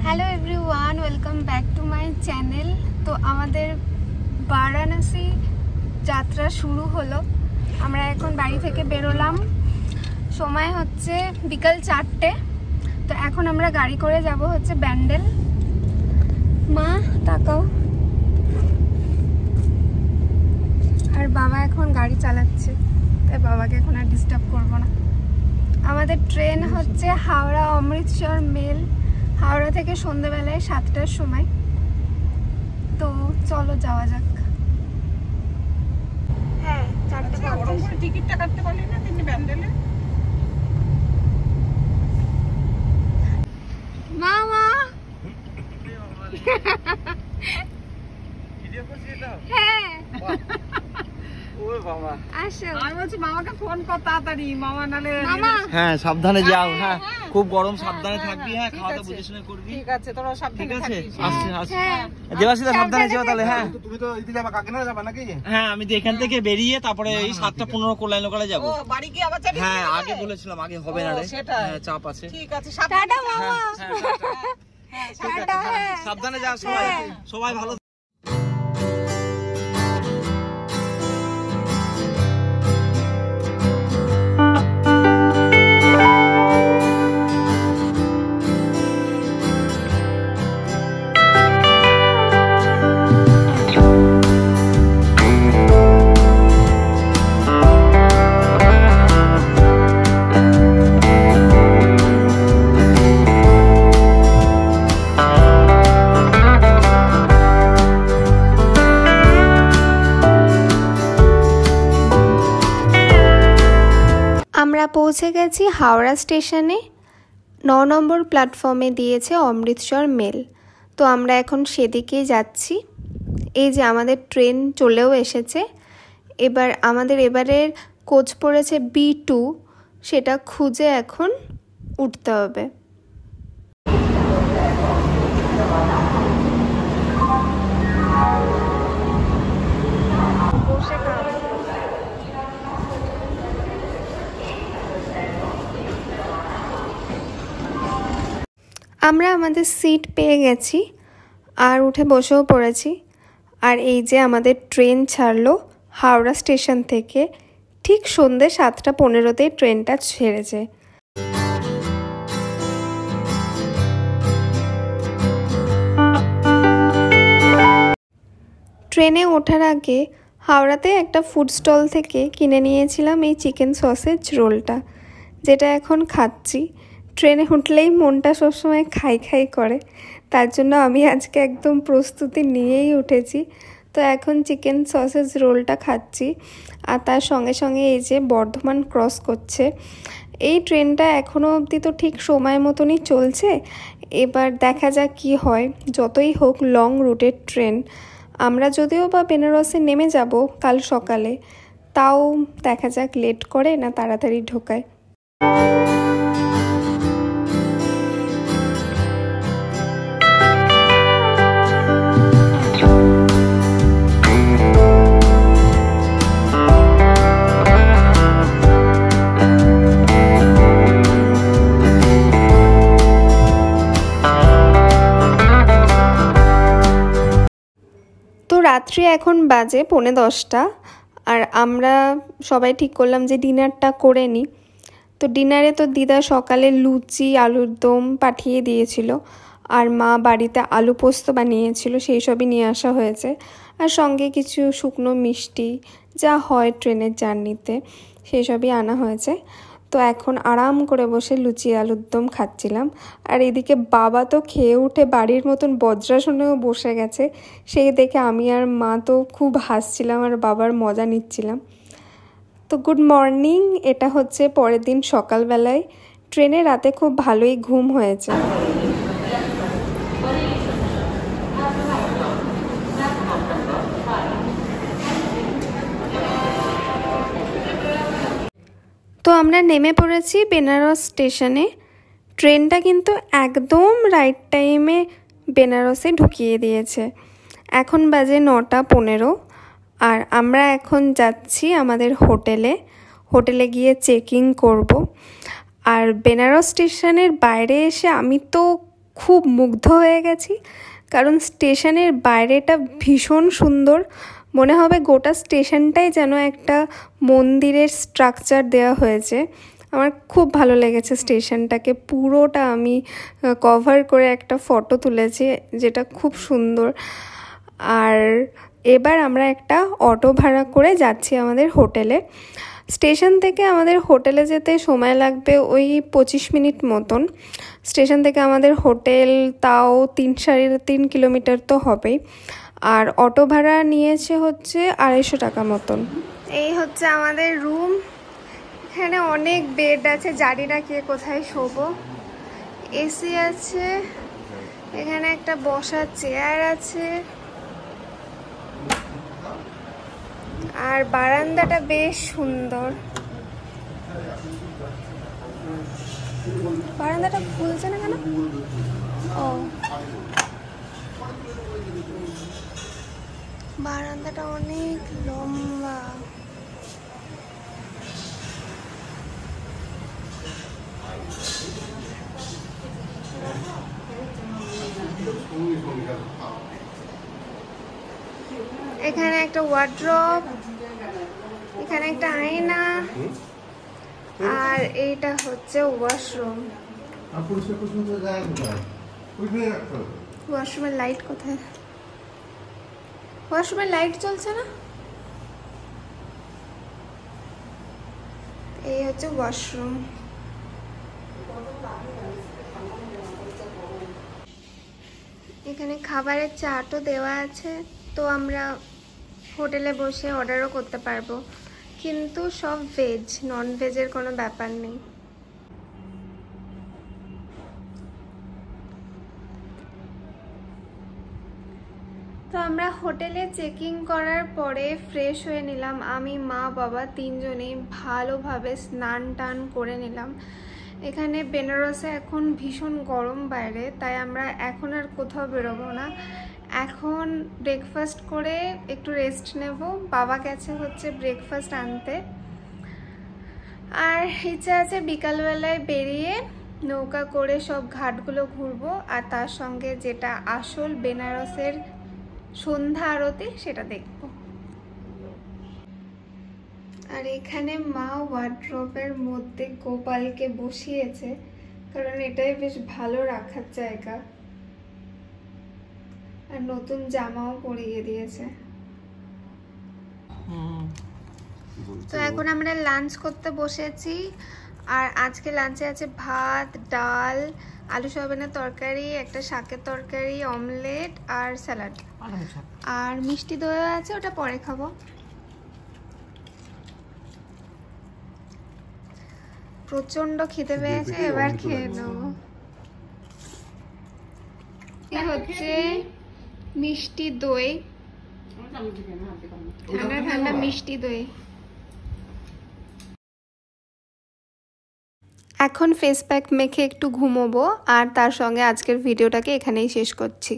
Hello everyone, welcome back to my channel. তো আমাদের বারাণসী যাত্রা শুরু হলো। আমরা এখন বাড়ি থেকে বেরোলাম, সময় হচ্ছে বিকাল 4টে। তো এখন আমরা গাড়ি করে যাব হচ্ছে ব্যান্ডেল। মা তাকাও। আর বাবা এখন গাড়ি চালাচ্ছে, তাই বাবাকে এখন আর ডিস্টার্ব করবো না। আমাদের ট্রেন হচ্ছে হাওড়া অমৃতসর মেল, হাওড়া থেকে সন্ধ্যেবেলায় 7টার সময়। তো চলো যাওয়া যাক। হ্যাঁ, 4:50 টিকিটটা কাটতে পারলি না তিনি ব্যান্ডেলে? মামা হ্যাঁ মামাকে ফোন কর তাড়াতাড়ি, মামা নালে। হ্যাঁ সাবধানে যাও। হ্যাঁ খুব গরম, সাবধানে থাকবি। হ্যাঁ খাওয়া দাওয়া বুঝে শুনে করবি। ঠিক আছে, তোরা সাবধানে থাকিস। আসছে দেবাশিদা, সাবধানে যাও তাহলে। হ্যাঁ তুমি তো এদিকে যাবা, কাকিনাড়া যাবা নাকি? হ্যাঁ আমি তো এখান থেকে বেরিয়ে তারপরে এই 7:15 কল্যাণ লোকালে যাবো। ও বাড়ি কি আবার যাবি? হ্যাঁ আগে বলেছিলাম, আগে হবে না রে, চাপ আছে। ঠিক আছে, টাটা মামা। সাবধানে যাও সবাই, সবাই ভালো। আমরা পৌঁছে গেছি হাওড়া স্টেশনে। 9 নম্বর প্ল্যাটফর্মে দিয়েছে অমৃতসর মেল। তো আমরা এখন সেদিকেই যাচ্ছি। এই যে আমাদের ট্রেন চলেও এসেছে। আমাদের এবারের কোচ পড়েছে B2, সেটা খুঁজে এখন উঠতে হবে। আমরা আমাদের সিট পেয়ে গেছি আর উঠে বসেও পড়েছি। আর এই যে আমাদের ট্রেন ছাড়লো হাওড়া স্টেশন থেকে। ঠিক সন্ধ্যে 7:15তেই ট্রেনটা ছেড়েছে। ট্রেনে ওঠার আগে হাওড়াতে একটা ফুড স্টল থেকে কিনে নিয়েছিলাম এই চিকেন সসেজ রোলটা, যেটা এখন খাচ্ছি। ট্রেনে উঠলেই মনটা সবসময় খাই খাই করে, তার জন্য আমি আজকে একদম প্রস্তুতি নিয়েই উঠেছি। তো এখন চিকেন সসেজ রোলটা খাচ্ছি। আর তার সঙ্গে সঙ্গে এই যে বর্ধমান ক্রস করছে এই ট্রেনটা। এখনও অবধি তো ঠিক সময় মতনই চলছে, এবার দেখা যাক কি হয়। যতই হোক লং রুটের ট্রেন। আমরা যদিও বা বেনারসে নেমে যাব কাল সকালে, তাও দেখা যাক লেট করে না তাড়াতাড়ি ঢোকায়। রাত্রি এখন বাজে 9:45, আর আমরা সবাই ঠিক করলাম যে ডিনারটা করে নিই। তো ডিনারে তো দিদা সকালে লুচি আলুর দম পাঠিয়ে দিয়েছিল, আর মা বাড়িতে আলু পোস্ত বানিয়েছিল, সেই সবই নিয়ে আসা হয়েছে। আর সঙ্গে কিছু শুকনো মিষ্টি যা হয় ট্রেনের জার্নিতে, সেই সবই আনা হয়েছে। তো এখন আরাম করে বসে লুচি আলুর দম খাচ্ছিলাম। আর এদিকে বাবা তো খেয়ে উঠে বাড়ির মতন বজ্রাসনেও বসে গেছে। সেই দেখে আমি আর মা তো খুব হাসছিলাম আর বাবার মজা নিচ্ছিলাম। তো গুড মর্নিং, এটা হচ্ছে পরের দিন সকালবেলায়। ট্রেনে রাতে খুব ভালোই ঘুম হয়েছে। তো আমরা নেমে পড়েছি বেনারস স্টেশনে। ট্রেনটা কিন্তু একদম রাইট টাইমে বেনারসে ঢুকিয়ে দিয়েছে। এখন বাজে 9:15, আর আমরা এখন যাচ্ছি আমাদের হোটেলে গিয়ে চেকিং করব। আর বেনারস স্টেশনের বাইরে এসে আমি তো খুব মুগ্ধ হয়ে গেছি, কারণ স্টেশনের বাইরেটা ভীষণ সুন্দর। মনে হবে গোটা স্টেশনটাই যেন একটা মন্দিরের স্ট্রাকচার দেওয়া হয়েছে। আমার খুব ভালো লেগেছে স্টেশনটাকে, পুরোটা আমি কভার করে একটা ফটো তুলেছি, যেটা খুব সুন্দর। আর এবার আমরা একটা অটো ভাড়া করে যাচ্ছি আমাদের হোটেলে। স্টেশন থেকে আমাদের হোটেলে যেতে সময় লাগবে ওই 25 মিনিট মতন। স্টেশন থেকে আমাদের হোটেল তাও 3-3.5 কিলোমিটার তো হবেই। আর অটো ভাড়া নিয়েছে হচ্ছে 250 টাকা মতন। এই হচ্ছে আমাদের রুম। এখানে অনেক বেড আছে, জানি না কে কোথায় শোবো। এসি আছে, এখানে একটা বসার চেয়ার আছে, আর বারান্দাটা বেশ সুন্দর। বারান্দাটা খুলছে না কেন? ও, বারান্দাটা অনেক লম্বা। এখানে একটা ওয়ার্ড্রপ, এখানে একটা আয়না, আর এইটা হচ্ছে ওয়াশরুম। ওয়াশরুমের লাইট কোথায়? ওয়াশরুমের লাইট জ্বলছে না। এই হচ্ছে ওয়াশরুম। এখানে খাবারের চাটও দেওয়া আছে, তো আমরা হোটেলে বসে অর্ডারও করতে পারবো, কিন্তু সব ভেজ, নন ভেজের কোনো ব্যাপার নেই। তো আমরা হোটেলে চেকিং করার পরে ফ্রেশ হয়ে নিলাম। আমি, মা, বাবা তিনজনেই ভালোভাবে স্নান টান করে নিলাম। এখানে বেনারসে এখন ভীষণ গরম বাইরে, তাই আমরা এখন আর কোথাও বেরোবো না। এখন ব্রেকফাস্ট করে একটু রেস্ট নেব। বাবা গেছে হচ্ছে ব্রেকফাস্ট আনতে। আর ইচ্ছা আছে বিকালবেলায় বেরিয়ে নৌকা করে সব ঘাটগুলো ঘুরবো, আর তার সঙ্গে যেটা আসল বেনারসের সন্ধ্যা আরতি সেটা দেখব। আর এখানে মা ওয়ার্ড্রপের মধ্যে গোপালকে বসিয়েছে, কারণ এটাই বেশ ভালো রাখার জায়গা। আর নতুন জামাও পরিয়ে দিয়েছে। তো এখন আমরা লাঞ্চ করতে বসেছি। আর আজকে লাঞ্চে আছে ভাত, ডাল, আলু সয়াবিনের তরকারি, একটা শাকের তরকারি, অমলেট আর স্যালাড, আর মিষ্টি দই আছে, ওটা পরে খাবো। প্রচন্ড খিদে পেয়েছে, এবার খেয়ে নেবো। এই হচ্ছে মিষ্টি দই, ঠান্ডা ঠান্ডা মিষ্টি দই। এখন ফেস প্যাক মেখে একটু ঘুমোবো, আর তার সঙ্গে আজকের ভিডিওটাকে এখানেই শেষ করছি।